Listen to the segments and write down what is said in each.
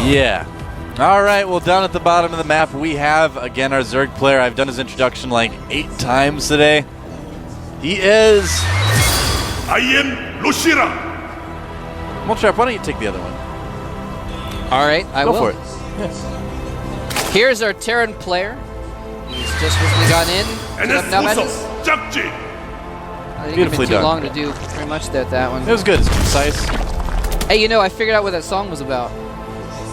Yeah. All right, well, down at the bottom of the map, we have, again, our Zerg player. I've done his introduction like 8 times today. He is... I am Lushira. Moltrap, why don't you take the other one? All right, I will. Go for it. Yes. Here's our Terran player. He's just recently gotten in. And Put up now matches. jjakji. I think Beautifully it's been too done. long to do pretty much that one. It was good. It's concise. Hey, you know, I figured out what that song was about.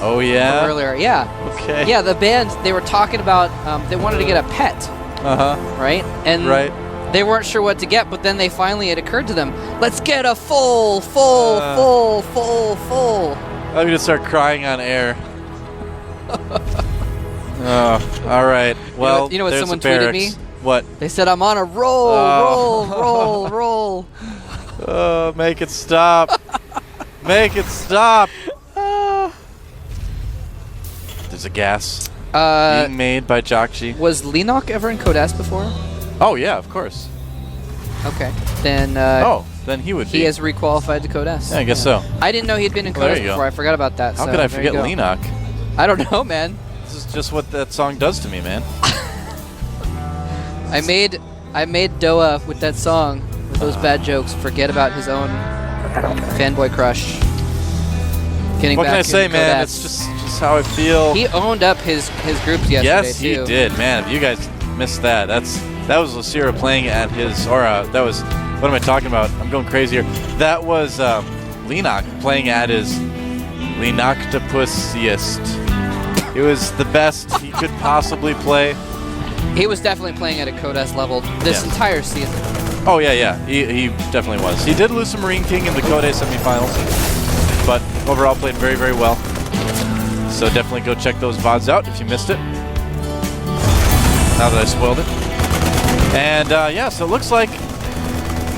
Oh, yeah? From earlier, yeah. Okay. Yeah, the band, they were talking about, they wanted to get a pet, Uh-huh. right? And Right. they weren't sure what to get, but then it occurred to them, let's get a full. I'm going to start crying on air. Oh, all right. Well, you know what there's someone the tweeted barracks. me? What? They said, I'm on a roll, Oh. roll. Oh, make it stop. Make it stop. There's a gas being made by jjakji. Was Lenok ever in Code S before? Oh, yeah, of course. Okay. Then then he would be. he has requalified to Code S. Yeah, I guess so. I didn't know he'd been in Well, Code there S you go. before. I forgot about that. How so could I there you forget go. Lenok? I don't know, man. This is just what that song does to me, man. I made Doa with that song, with those bad jokes, forget about his own fanboy crush. Getting What back can I say, in man? Code It's S. just how I feel. He owned up his groups yesterday Yes, too. he did, man. If you guys missed that, that was Lucira playing at his, that was, what am I talking about? I'm going crazy here. That was Lenok playing at his Lenoctopusiest. It was the best he could possibly play. He was definitely playing at a Code S level this entire season. Oh, yeah. He definitely was. He did lose to Marine King in the Code A semifinals, but overall played very, very well. So definitely go check those VODs out if you missed it. Now that I spoiled it. And yeah, so it looks like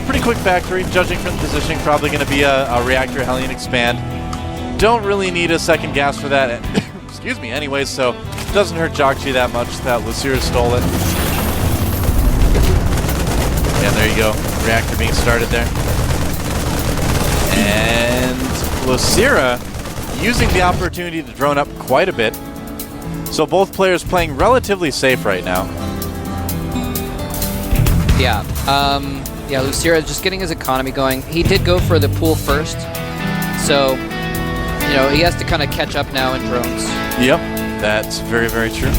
pretty quick factory, judging from the positioning, probably going to be a Reactor Hellion expand. Don't really need a second gas for that. Excuse me, anyways, so it doesn't hurt jjakji that much that Lucira stole it. Yeah, there you go. Reactor being started there. And Lucira using the opportunity to drone up quite a bit. So both players playing relatively safe right now. Yeah. Yeah, Lucira just getting his economy going. He did go for the pool first, so you know he has to kind of catch up now in drones. Yep, that's very, very true.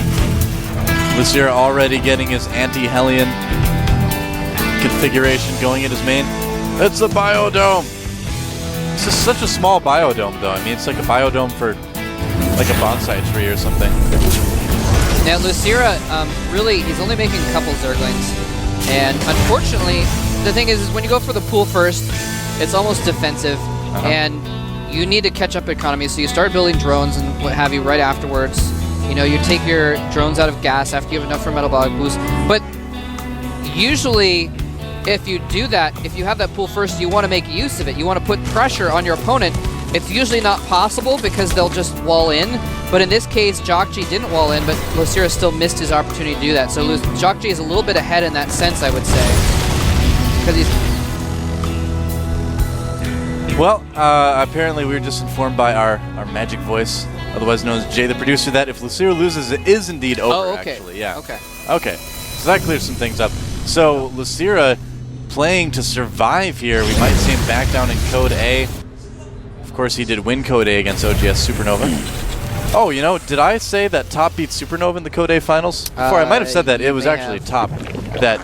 Lucira already getting his anti-Hellion configuration going in his main. It's a biodome. This is such a small biodome, though. I mean, it's like a biodome for like a bonsai tree or something. Now Lucira, really, he's only making a couple Zerglings, and unfortunately, the thing is when you go for the pool first, it's almost defensive, and you need to catch up economy, so you start building drones and what have you right afterwards. You know, you take your drones out of gas after you have enough for metabolic boost, but usually if you do that, if you have that pool first, you want to make use of it. You want to put pressure on your opponent. It's usually not possible because they'll just wall in, but in this case, jjakji didn't wall in, but Lucira still missed his opportunity to do that. So jjakji is a little bit ahead in that sense, I would say. Because he's... Well, apparently we were just informed by our magic voice, otherwise known as Jay, the producer, that if Lucira loses, it is indeed over, actually. Yeah. Okay. So that clears some things up. So Lucira playing to survive here. We might see him back down in Code A. Of course, he did win Code A against OGS Supernova. Oh, you know, did I say that Top beat Supernova in the Code A finals? Before, I might have said that. It was actually Top that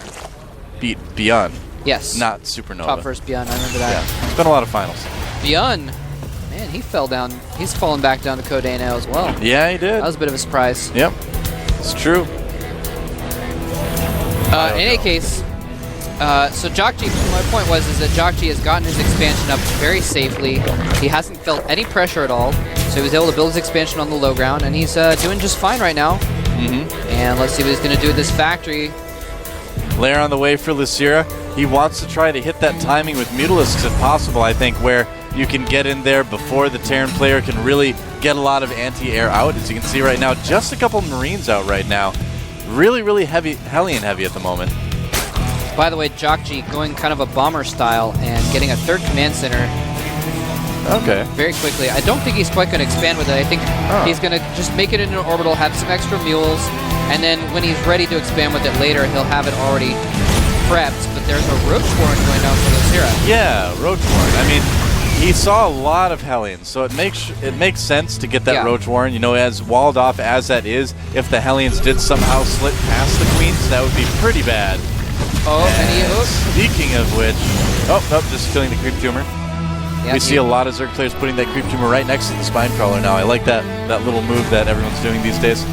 beat Beyond. Yes. Not Supernova. Top versus Beyond, I remember that. Yeah, it's been a lot of finals. Beyond, man, he fell down. He's fallen back down to Code A now as well. Yeah, he did. That was a bit of a surprise. Yep, it's true. In any case, so jjakji, my point was is that jjakji has gotten his expansion up very safely. He hasn't felt any pressure at all, so he was able to build his expansion on the low ground, and he's doing just fine right now. And let's see what he's going to do with this factory. Lair on the way for Lucira. He wants to try to hit that timing with Mutalisks if possible, I think, where you can get in there before the Terran player can really get a lot of anti-air out. As you can see right now, just a couple Marines out right now. Really, really heavy, Hellion heavy at the moment. By the way, jjakji going kind of a bomber style and getting a third command center. Okay. Very quickly. I don't think he's quite going to expand with it. I think he's going to just make it into an orbital, have some extra mules, and then when he's ready to expand with it later, he'll have it already prepped. But there's a Roach Warren going down for Lucira. Yeah, Roach Warren. I mean, he saw a lot of Hellions, so it makes sense to get that Roach Warren. You know, as walled off as that is, if the Hellions did somehow slip past the Queens, that would be pretty bad. Oh, and he speaking of which, just killing the Creep Tumor. Yep, we see a lot of Zerg players putting that Creep Tumor right next to the Spine Crawler now. I like that little move that everyone's doing these days.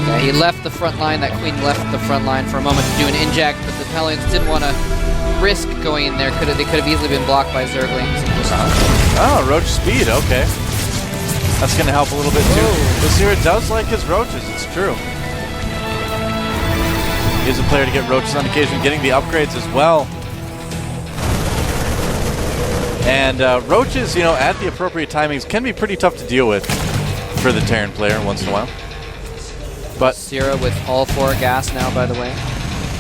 Yeah, he left the front line. That Queen left the front line for a moment to do an inject, but the Hellions didn't want to risk going in there. They could have easily been blocked by Zerglings. Oh, Roach speed. Okay, that's going to help a little bit too. Lucira does like his Roaches. It's true. He's a player to get Roaches on occasion, getting the upgrades as well. And Roaches, you know, at the appropriate timings can be pretty tough to deal with for the Terran player once in a while. But Lucira with all 4 gas now, by the way.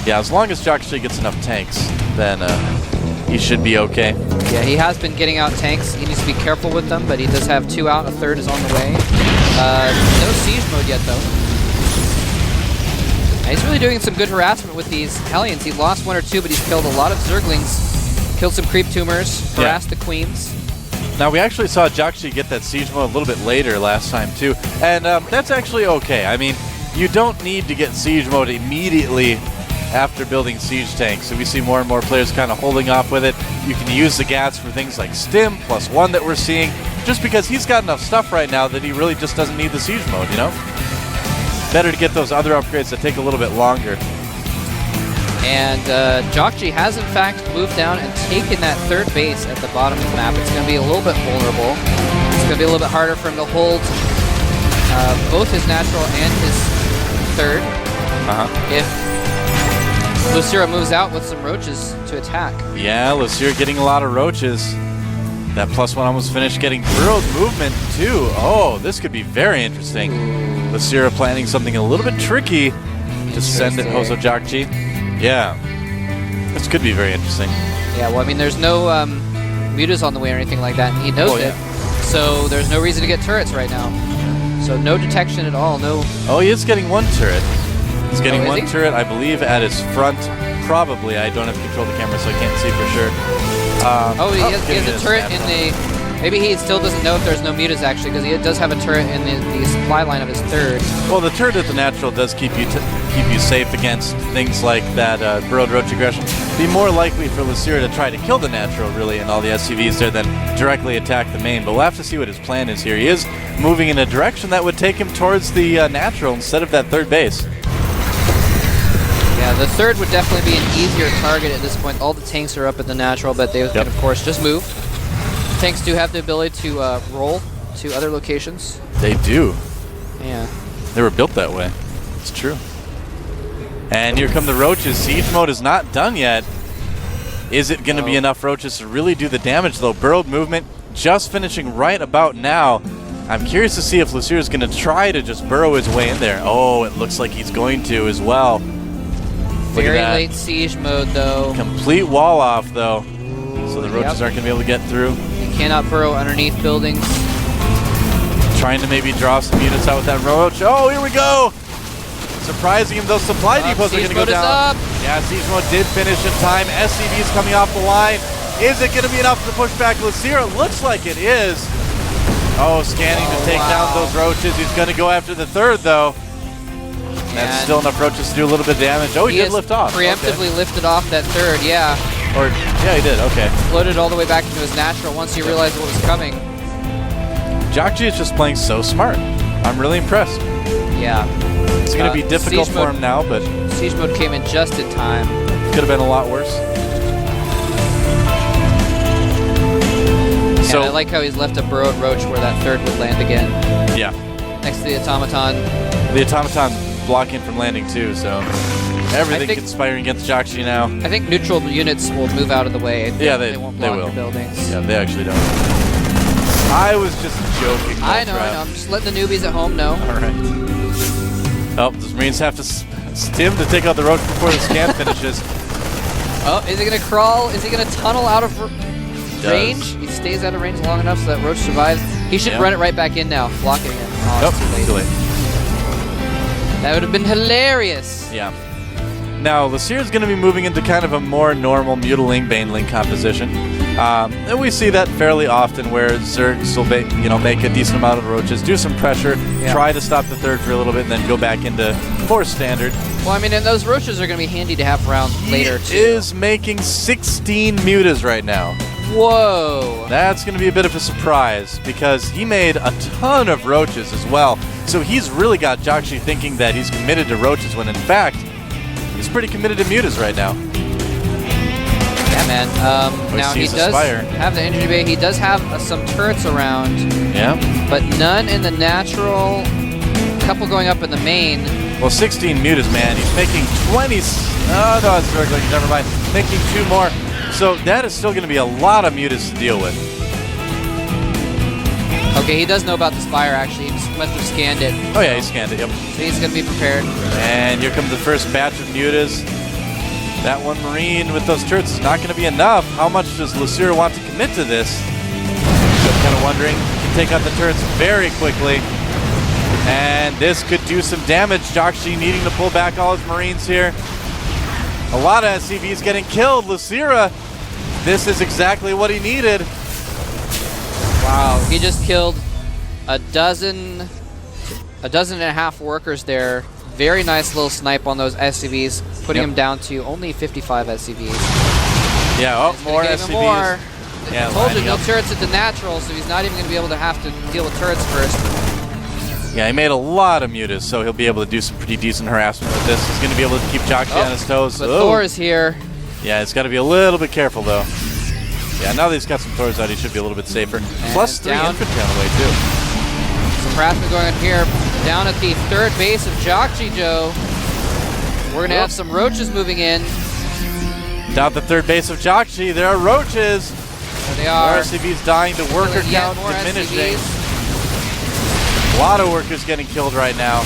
Yeah, as long as jjakji gets enough tanks, then he should be okay. Yeah, he has been getting out tanks. He needs to be careful with them, but he does have 2 out. A 3rd is on the way. No siege mode yet, though. And he's really doing some good harassment with these Hellions. He lost 1 or 2, but he's killed a lot of Zerglings. Killed some Creep Tumors, harassed the Queens. Now, we actually saw jjakji get that siege mode a little bit later last time, too. And that's actually okay. I mean, you don't need to get siege mode immediately after building siege tanks. So we see more and more players kind of holding off with it. You can use the gas for things like Stim +1 that we're seeing, just because he's got enough stuff right now that he really just doesn't need the siege mode, you know? Better to get those other upgrades that take a little bit longer. And jjakji has in fact moved down and taken that 3rd base at the bottom of the map. It's going to be a little bit vulnerable. It's going to be a little bit harder for him to hold both his natural and his 3rd. If Lucira moves out with some Roaches to attack. Yeah, Lucira getting a lot of Roaches. That +1 almost finished, getting Burrowed movement too. Oh, this could be very interesting. Lucira planning something a little bit tricky to send at Hoso jjakji. Yeah, this could be very interesting. Yeah, well, I mean, there's no mutas on the way or anything like that, and he knows it. So there's no reason to get turrets right now. So no detection at all, no... Oh, he is getting 1 turret. He's getting 1 turret, I believe, at his front. Probably. I don't have control of the camera, so I can't see for sure. He has a turret in the... Maybe he still doesn't know if there's no mutas, actually, because he does have a turret in the supply line of his 3rd. Well, the turret at the natural does keep you safe against things like that Burrowed Roach aggression. Be more likely for Lucira to try to kill the natural, really, and all the SCVs there than directly attack the main. But we'll have to see what his plan is here. He is moving in a direction that would take him towards the natural instead of that 3rd base. Yeah, the 3rd would definitely be an easier target at this point. All the tanks are up at the natural, but they can, of course, just move. Tanks do have the ability to roll to other locations. They do. Yeah. They were built that way. It's true. And here come the Roaches. Siege mode is not done yet. Is it going to be enough Roaches to really do the damage, though? Burrowed movement just finishing right about now. I'm curious to see if Lucira is going to try to just burrow his way in there. Oh, it looks like he's going to as well. Very late siege mode, though. Complete wall off, though. So the Roaches aren't going to be able to get through. He cannot burrow underneath buildings. Trying to maybe draw some units out with that Roach. Oh, here we go! Surprising him, those supply depots are going to go down. Yeah, siege mode did finish in time. SCV's coming off the line. Is it going to be enough to push back Lucira? Looks like it is. Oh, scanning to take down those Roaches. He's going to go after the 3rd, though. That's still enough Roaches to do a little bit of damage. Oh, he did lift off. Preemptively lifted off that 3rd, yeah. Yeah, he did, okay. Floated all the way back into his natural once he realized what was coming. jjakji is just playing so smart. I'm really impressed. Yeah. It's going to be difficult for him now, but... Siege mode came in just in time. Could have been a lot worse. So I like how he's left a Burrowed Roach where that 3rd would land again. Yeah. Next to the Automaton. The Automaton blocking from landing too, so everything conspiring against jjakji now. I think neutral units will move out of the way. They won't block your buildings. Yeah, they actually don't. I was just joking. I know. I'm just letting the newbies at home know. All right. Oh, the Marines have to stim to take out the Roach before the scan finishes. Oh, is he going to crawl? Is he going to tunnel out of... range. He stays out of range long enough so that Roach survives. He should run it right back in now, blocking it. Oh, it's too late. That would have been hilarious. Yeah. Now, Lucier's going to be moving into kind of a more normal Mutiling Baneling composition. And we see that fairly often where Zergs will make a decent amount of roaches, do some pressure, try to stop the third for a little bit, and then go back into 4 standard. Well, I mean, and those roaches are going to be handy to have around later, too. He is making 16 mutas right now. Whoa. That's going to be a bit of a surprise because he made a ton of roaches as well. So he's really got jjakji thinking that he's committed to roaches when in fact, he's pretty committed to mutas right now. Yeah, man. Now he does have the injury bay. He does have some turrets around. Yeah. But none in the natural. Couple going up in the main. Well, 16 mutas, man. He's making 20. Oh, no, it's regular. Never mind. Making 2 more. So that is still going to be a lot of mutas to deal with. Okay, he does know about the Spire, actually. He just must have scanned it. Oh, yeah, he scanned it, yep. So he's going to be prepared. And here comes the first batch of mutas. That one Marine with those turrets is not going to be enough. How much does Lucira want to commit to this? I'm kind of wondering. He can take out the turrets very quickly. And this could do some damage. jjakji needing to pull back all his Marines here. A lot of SCVs getting killed. Lucira, this is exactly what he needed. Wow, he just killed a dozen and a half workers there. Very nice little snipe on those SCVs, putting him down to only 55 SCVs. Yeah, oh, more SCVs. More. Yeah, I told you, no turrets at the natural, so he's not even going to be able to have to deal with turrets first. Yeah, he made a lot of mutas, so he'll be able to do some pretty decent harassment with this. He's going to be able to keep jjakji on his toes. But Thor is here. Yeah, it's got to be a little bit careful, though. Yeah, now that he's got some Thors out, he should be a little bit safer. And Plus 3 infantry on the way, too. Some harassment going on here. Down at the third base of jjakji, Joe. We're going to have some roaches moving in. Down at the third base of jjakji, there are roaches. There they are. More SCVs dying, the worker count diminishing. A lot of workers getting killed right now.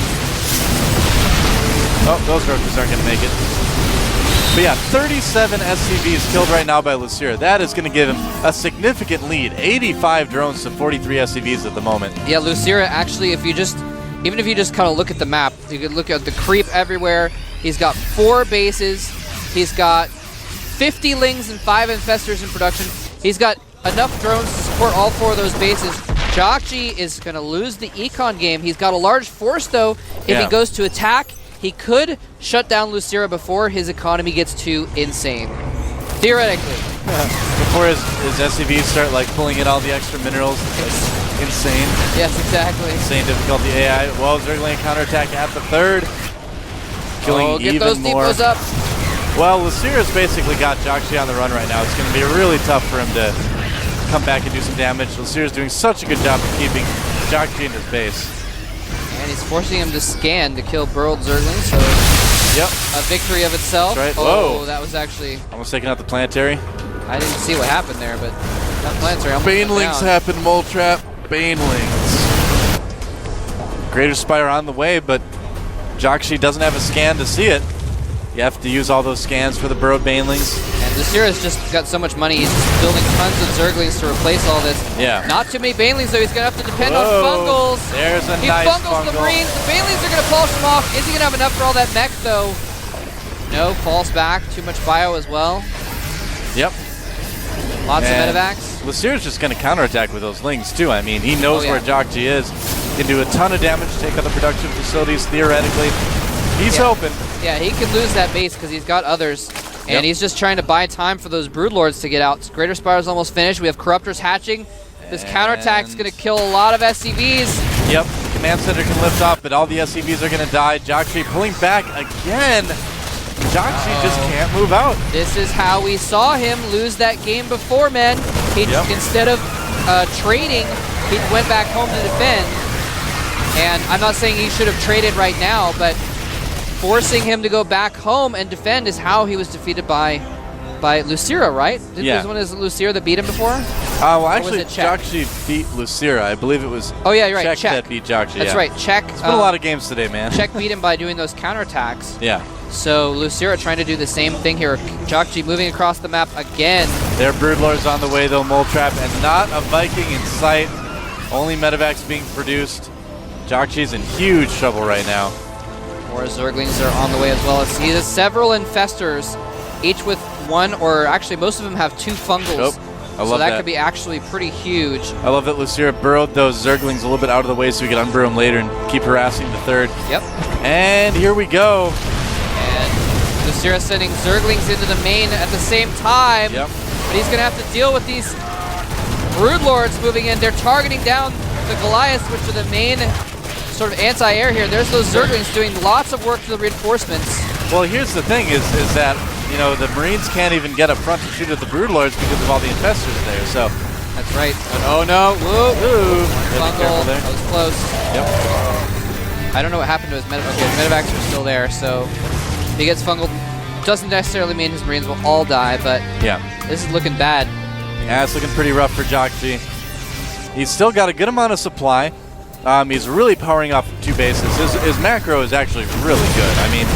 Oh, those roaches aren't going to make it. But yeah, 37 SCVs killed right now by Lucira. That is going to give him a significant lead. 85 drones to 43 SCVs at the moment. Yeah, Lucira actually, even if you just kind of look at the map, you could look at the creep everywhere. He's got 4 bases. He's got 50 lings and 5 infestors in production. He's got enough drones to support all 4 of those bases. jjakji is going to lose the econ game. He's got a large force, though. If he goes to attack, he could shut down Lucira before his economy gets too insane. Theoretically. Before his SCVs start like pulling in all the extra minerals. Like, insane. Yes, exactly. Insane difficulty AI. Well, Zergling counterattack at the third. Killing get even those more. depots up. Well, Lucira's basically got jjakji on the run right now. It's going to be really tough for him to come back and do some damage. Lucira's doing such a good job of keeping jjakji in his base. And he's forcing him to scan to kill burrowed Zerglings, so a victory of itself. That's right. Oh, Whoa. That was actually... Almost taking out the planetary. I didn't see what happened there, but that planetary almost Banelings happen, Mole Trap. Banelings. Greater Spire on the way, but jjakji doesn't have a scan to see it. You have to use all those scans for the burrowed Banelings. And Lucira's just got so much money, he's just building tons of Zerglings to replace all this. Yeah. Not too many Banelings, though. He's going to have to depend on Fungals. There's a he nice Fungals the Marines. The Banelings are going to polish him off. Is he going to have enough for all that mech, though? No, falls back. Too much bio as well. Yep. Lots of medevacs. Lucira's just going to counterattack with those lings, too. I mean, he knows where jjakji is. He can do a ton of damage, take out the production facilities, theoretically. He's hoping. Yeah, he could lose that base because he's got others. And he's just trying to buy time for those Broodlords to get out. Greater Spire's almost finished. We have Corruptors hatching. This counterattack's going to kill a lot of SCVs. Yep, Command Center can lift off, but all the SCVs are going to die. jjakji pulling back again. jjakji just can't move out. This is how we saw him lose that game before, man. He instead of trading, he went back home to defend. And I'm not saying he should have traded right now, but forcing him to go back home and defend is how he was defeated by Lucira, right? Was it Lucira that beat him before? Well, actually, jjakji beat Lucira. I believe it was you're right. Czech that beat jjakji. That's right. Czech. It's been a lot of games today, man. Czech beat him by doing those counterattacks. Yeah. So Lucira trying to do the same thing here. jjakji moving across the map again. Their Broodlord's on the way though, Mole Trap, and not a Viking in sight. Only medevacs being produced. jjakji's in huge trouble right now. More Zerglings are on the way as well. As he has several infestors, each with one, or actually most of them have 2 fungals. Nope. I love so that could be actually pretty huge. I love that Lucira burrowed those Zerglings a little bit out of the way so we could unburrow them later and keep harassing the third. Yep. And here we go. And Lucira sending Zerglings into the main at the same time. Yep. But he's going to have to deal with these Broodlords moving in. They're targeting down the Goliaths, which are the main sort of anti-air here. There's those Zerglings doing lots of work to the reinforcements. Well, here's the thing is that, you know, the Marines can't even get up front to shoot at the Broodlords because of all the infestors there, so. That's right. Oh no, whoa. Ooh. Fungal, that was close. Yep. I don't know what happened to his medevacs. Okay, his medevacs are still there, so if he gets fungal, doesn't necessarily mean his Marines will all die, but yeah, this is looking bad. Yeah, it's looking pretty rough for jjakji. He's still got a good amount of supply. He's really powering off 2 bases. His macro is actually really good. I mean,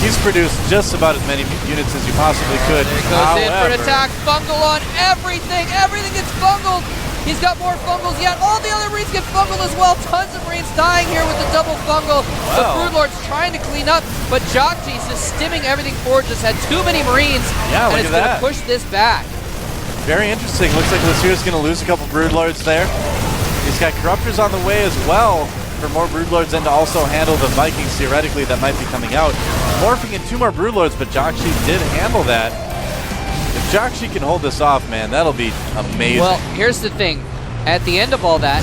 he's produced just about as many units as you possibly could. There he goes in for an attack. Fungal on everything. Everything gets fungaled. He's got more fungals yet. All the other Marines get fungaled as well. Tons of Marines dying here with the double fungal. Wow. The Broodlord's trying to clean up, but jjakji's just stimming everything forward. Just had too many Marines. Yeah, and look it's at going to that. push this back. Very interesting. Looks like Lucira's going to lose a couple Broodlords there. He's got Corruptors on the way as well for more Broodlords and to also handle the Vikings theoretically that might be coming out. Morphing in 2 more Broodlords, but jjakji did handle that. If jjakji can hold this off, man, that'll be amazing. Well, here's the thing. At the end of all that,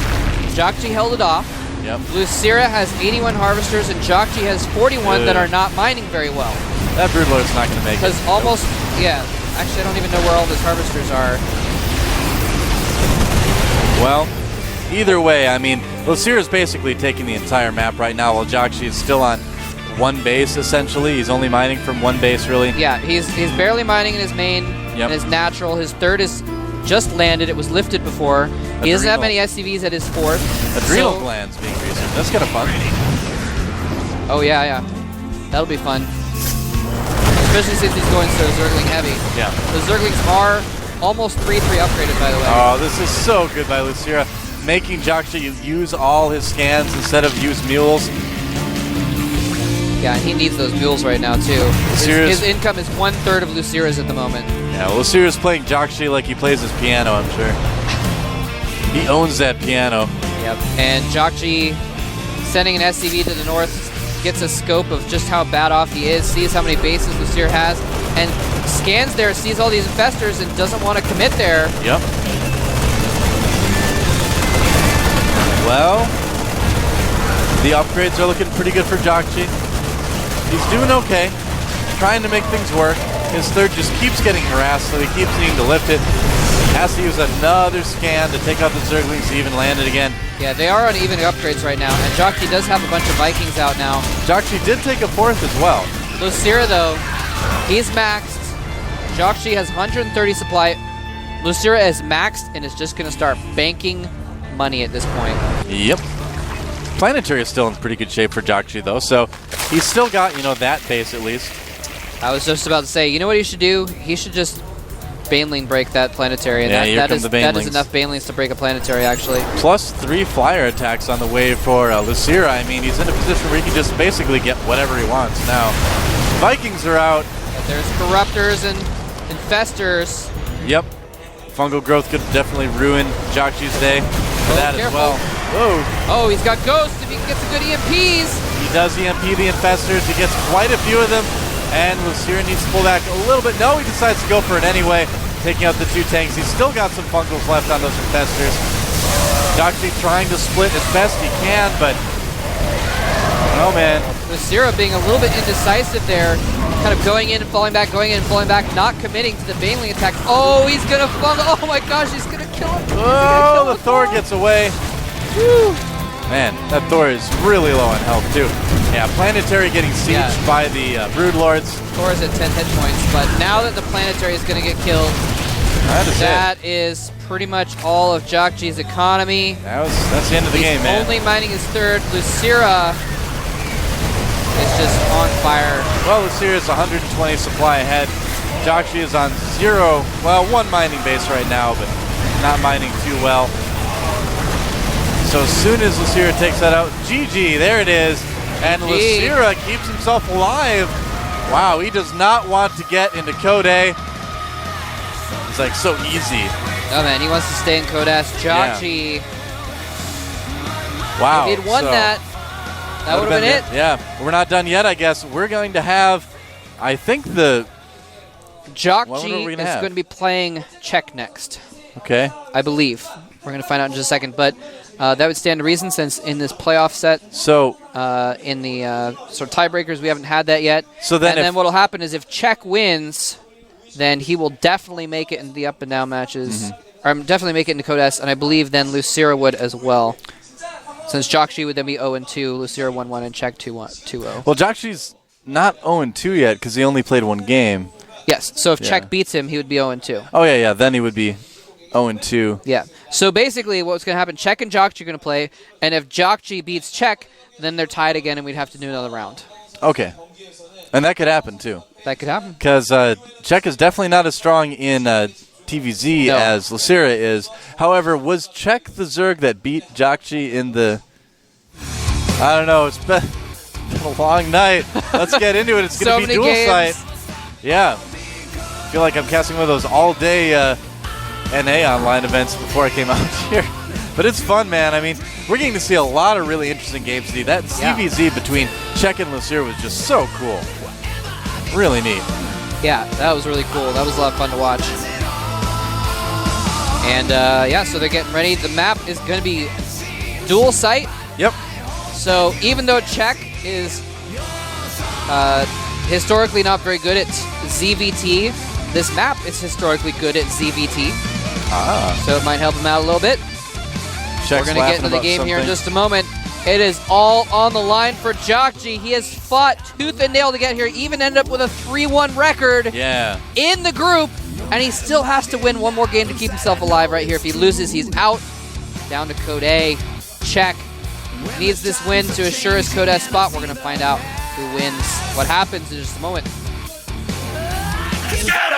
jjakji held it off. Yep. Lucira has 81 harvesters and jjakji has 41 that are not mining very well. That Broodlord's not going to make it. Because almost, yeah, actually I don't even know where all his harvesters are. Well, either way, I mean, Lucira's basically taking the entire map right now while jjakji is still on 1 base, essentially. He's only mining from 1 base, really. Yeah, he's barely mining in his main, and his natural. His 3rd is just landed. It was lifted before. He doesn't have many SCVs at his 4th. Adrenal glands being researched. That's kind of fun. Oh, yeah. That'll be fun. Especially since he's going so Zergling heavy. Yeah. The Zerglings are almost 3-3 upgraded, by the way. Oh, this is so good by Lucira. Making jjakji use all his scans instead of use mules. Yeah, he needs those mules right now, too. His income is 1/3 of Lucira's at the moment. Yeah, well, Lucira's playing jjakji like he plays his piano, I'm sure. He owns that piano. Yep. And jjakji sending an SCV to the north gets a scope of just how bad off he is, sees how many bases Lucira has, and scans there, sees all these infestors, and doesn't want to commit there. Yep. Well, the upgrades are looking pretty good for jjakji. He's doing okay, trying to make things work. His 3rd just keeps getting harassed, so he keeps needing to lift it. Has to use another scan to take out the Zerglings to even land it again. Yeah, they are on even upgrades right now, and jjakji does have a bunch of Vikings out now. jjakji did take a 4th as well. Lucira, though, he's maxed. jjakji has 130 supply. Lucira is maxed and is just going to start banking money at this point. Yep. Planetary is still in pretty good shape for jjakji, though, so he's still got, you know, that base at least. I was just about to say, you know what he should do? He should just Baneling break that planetary, and that is enough Banelings to break a planetary, actually. Plus 3 flyer attacks on the way for Lucira. I mean, he's in a position where he can just basically get whatever he wants now. Vikings are out. But there's Corruptors and Infestors. Yep. Fungal growth could definitely ruin jjakji's day for that careful. as well. Whoa. Oh, he's got Ghosts if he can get some good EMPs. He does EMP the Infestors. He gets quite a few of them. And Lucira needs to pull back a little bit. No, he decides to go for it anyway, taking out the 2 tanks. He's still got some Fungals left on those Infestors. jjakji trying to split as best he can, but oh man. Lucira being a little bit indecisive there, kind of going in and falling back, not committing to the Baneling attack. Oh, he's gonna fungal. Oh my gosh, he's gonna kill him. Oh, the Thor gets away. Woo. Man, that Thor is really low on health too. Yeah, Planetary getting sieged by the Broodlords. Thor is at 10 hit points, but now that the Planetary is going to get killed, that is pretty much all of jjakji's economy. That's the end of the game, man. Only mining his 3rd. Lucira is just on fire. Well, Lucira is 120 supply ahead. jjakji is on 0. Well, 1 mining base right now, but not mining too well. So as soon as Lucira takes that out, GG, there it is. And Lucira keeps himself alive. Wow, he does not want to get into Code A. It's like so easy. Oh man, he wants to stay in Codas. jjakji. Yeah. Wow. If he'd won that would have been it. Yeah, we're not done yet, I guess. We're going to have, I think the... jjakji is going to be playing Czech next. Okay. I believe. We're going to find out in just a second, but that would stand to reason since in this playoff set, so in the sort of tiebreakers, we haven't had that yet. So then what will happen is if Czech wins, then he will definitely make it in the up and down matches. Or definitely make it into Codas, and I believe then Lucira would as well. Since jjakji would then be 0-2, Lucira 1-1, and Czech 2-0. Well, jjakji's not 0-2 yet because he only played 1 game. Yes, so if Czech beats him, he would be 0-2. Oh, yeah, then he would be 0-2. Yeah. So basically what's going to happen, Czech and jjakji are going to play, and if jjakji beats Czech, then they're tied again, and we'd have to do another round. Okay. And that could happen, too. That could happen. Because Czech is definitely not as strong in TVZ as Lucira is. However, was Czech the Zerg that beat jjakji in the... I don't know. It's been a long night. Let's get into it. It's going to be dual site. Yeah. I feel like I'm casting one of those all-day NA online events before I came out here. But it's fun, man. I mean, we're getting to see a lot of really interesting games today. That CVZ between Czech and Lucira was just so cool. Really neat. Yeah, that was really cool. That was a lot of fun to watch. And, so they're getting ready. The map is going to be dual site. Yep. So even though Czech is historically not very good at ZVT, this map is historically good at ZVT. So it might help him out a little bit. Czech's We're going to get into the game here in just a moment. It is all on the line for jjakji. He has fought tooth and nail to get here, even ended up with a 3-1 record in the group, and he still has to win 1 more game to keep himself alive right here. If he loses, he's out. Down to Code A. Czech needs this win to assure his Code S spot. We're going to find out who wins what happens in just a moment. Let's go!